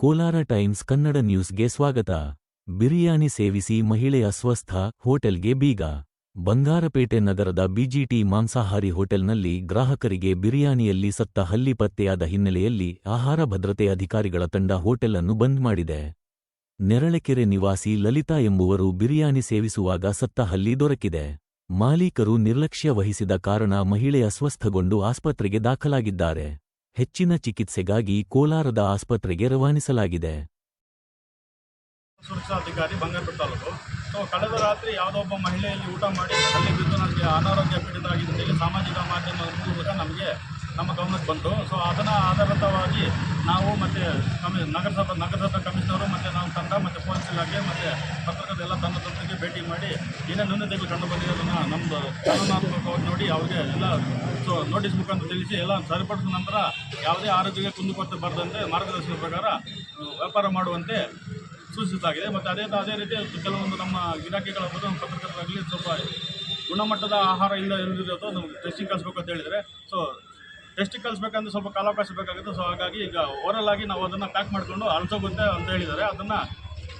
Kolar times Kannada ನ್ಯೂಸ್ಗೆ ಸ್ವಾಗತ. ಬಿರಿಯಾನಿ ಸೇವಿಸಿ ಮಹಿಳೆ ಅಸ್ವಸ್ಥ, ಹೋಟೆಲ್ಗೆ ಬೀಗ. ಬಂಗಾರಪೇಟೆ ನಗರದ ಬಿಜಿಟಿ ಮಾಂಸಾಹಾರಿ ಹೋಟೆಲ್ನಲ್ಲಿ ಗ್ರಾಹಕರಿಗೆ ಬಿರಿಯಾನಿಯಲ್ಲಿ ಸತ್ತ ಹಲ್ಲಿ ಪತ್ತೆಯಾದ ಹಿನ್ನೆಲೆಯಲ್ಲಿ ಆಹಾರ ಭದ್ರತೆ ಅಧಿಕಾರಿಗಳ ತಂಡ ಹೋಟೆಲ್ ಅನ್ನು ಬಂದ್ ಮಾಡಿದೆ. ನೆರಳೆಕೆರೆ ನಿವಾಸಿ ಲಲಿತಾ ಎಂಬುವರು ಬಿರಿಯಾನಿ ಸೇವಿಸುವಾಗ ಸತ್ತ ಹಲ್ಲಿ ದೊರಕಿದೆ. ಮಾಲೀಕರು ನಿರ್ಲಕ್ಷ್ಯ ವಹಿಸಿದ ಕಾರಣ ಮಹಿಳೆ ಅಸ್ವಸ್ಥಗೊಂಡು ಆಸ್ಪತ್ರೆಗೆ ದಾಖಲಾಗಿದ್ದಾರೆ. ಹೆಚ್ಚಿನ ಚಿಕಿತ್ಸೆಗಾಗಿ ಕೋಲಾರದ ಆಸ್ಪತ್ರೆಗೆ ರವಾನಿಸಲಾಗಿದೆ. ಸುರಕ್ಷಾ ಅಧಿಕಾರಿ ಬಂಗಾರಪೇಟೆ ತಾಲೂಕು. ಕಳೆದ ರಾತ್ರಿ ಯಾವುದೋ ಒಬ್ಬ ಮಹಿಳೆಯಲ್ಲಿ ಊಟ ಮಾಡಿ ಅಲ್ಲಿ ಬಿದ್ದು ನನಗೆ ಅನಾರೋಗ್ಯ ಪೀಡಿತರಾಗಿದ್ದಲ್ಲಿ ಸಾಮಾಜಿಕ ಮಾಧ್ಯಮದ ಮೂಲಕ ನಮಗೆ ನಮ್ಮ ಗಮನಕ್ಕೆ ಬಂತು. ಅದನ್ನು ಆಧಾರಿತವಾಗಿ ನಾವು ಮತ್ತು ನಗರಸಭೆ ಕಮಿಷನರು ಮತ್ತು ನಾವು ತಂಡ ಮತ್ತು ಪೊಲೀಸ್ ಇಲಾಖೆ ಮತ್ತು ಪತ್ರಕರ್ತ ಎಲ್ಲ ತಂಡದೊಂದಿಗೆ ಭೇಟಿ ಮಾಡಿ ಏನೇ ನ್ಯೂನತೆಗಳು ಕಂಡು ಬಂದಿರೋದನ್ನು ನಮ್ಮದು ಕಾನೂನಾತ್ಮಕವಾಗಿ ನೋಡಿ ಅವರಿಗೆ ಎಲ್ಲ ನೋಟಿಸ್ ಮುಖಾಂತರ ತಿಳಿಸಿ ಎಲ್ಲ ಸರಿಪಡಿಸಿದ ನಂತರ ಯಾವುದೇ ಆರೋಗ್ಯಕ್ಕೆ ಕುಂದುಕೊರತೆ ಬರದಂತೆ ಮಾರ್ಗದರ್ಶನದ ಪ್ರಕಾರ ವ್ಯಾಪಾರ ಮಾಡುವಂತೆ ಸೂಚಿಸಲಾಗಿದೆ. ಮತ್ತು ಅದೇ ರೀತಿ ಕೆಲವೊಂದು ನಮ್ಮ ಇಲಾಖೆಗಳ ಪತ್ರಕರ್ತರಾಗಲಿ ಸ್ವಲ್ಪ ಗುಣಮಟ್ಟದ ಆಹಾರ ಇಲ್ಲದಿರೋದು ನಮ್ಗೆ ಟೆಸ್ಟಿಂಗ್ ಕಳಿಸ್ಬೇಕು ಅಂತ ಹೇಳಿದರೆ, ಟೆಸ್ಟಿಂಗ್ ಕಳಿಸ್ಬೇಕಂದ್ರೆ ಸ್ವಲ್ಪ ಕಾಲಾವಕಾಶ ಬೇಕಾಗುತ್ತೆ. ಹಾಗಾಗಿ ಈಗ ಓರಲ್ ಆಗಿ ನಾವು ಅದನ್ನು ಪ್ಯಾಕ್ ಮಾಡಿಕೊಂಡು ಅಳಿಸೋಗುತ್ತೆ ಅಂತ ಹೇಳಿದ್ದಾರೆ. ಅದನ್ನು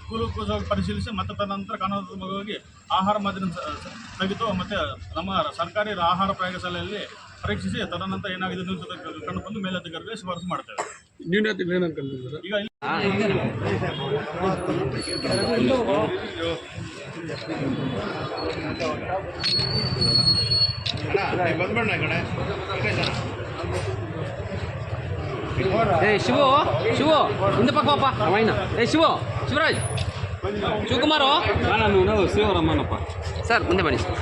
ಕೂಲಂಕುಷವಾಗಿ ಪರಿಶೀಲಿಸಿ ಮತ್ತೆ ತದನಂತರ ಕಾನೂನಾತ್ಮಕವಾಗಿ ಆಹಾರ ಮಾದರಿ ತೆಗೆದು ಮತ್ತು ನಮ್ಮ ಸರ್ಕಾರಿ ಆಹಾರ ಪ್ರಯೋಗಶಾಲೆಯಲ್ಲಿ ಪರೀಕ್ಷಿಸಿ ತದನಂತರ ಏನಾಗಿದೆ ನ್ಯೂನತೆ ಕಂಡು ಬಂದು ಮೇಲಧಿಕಾರಿಗೆ ಶಿಫಾರಸು ಮಾಡ್ತೇವೆ. ನ್ಯೂನತೆಗಳು ಏನಂತ ಕಂಡಿದ್ದೀರಾ? ಈಗ ಶಿವು ಶಿವು ಹಿಂದೆ ಪಕ್ಕ ಪಾಪ ಅವೈನ ಶಿವರಾಜ್ ಶಿವಕುಮಾರು ನಾನು ಶಿವರಾಮನಪ್ಪ ಸರ್ ಮುಂದೆ ಬನ್ನಿ ಸರ್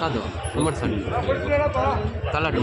ಕಾದು ನಂಬರ್ ಸರ್ ತಲಾಟು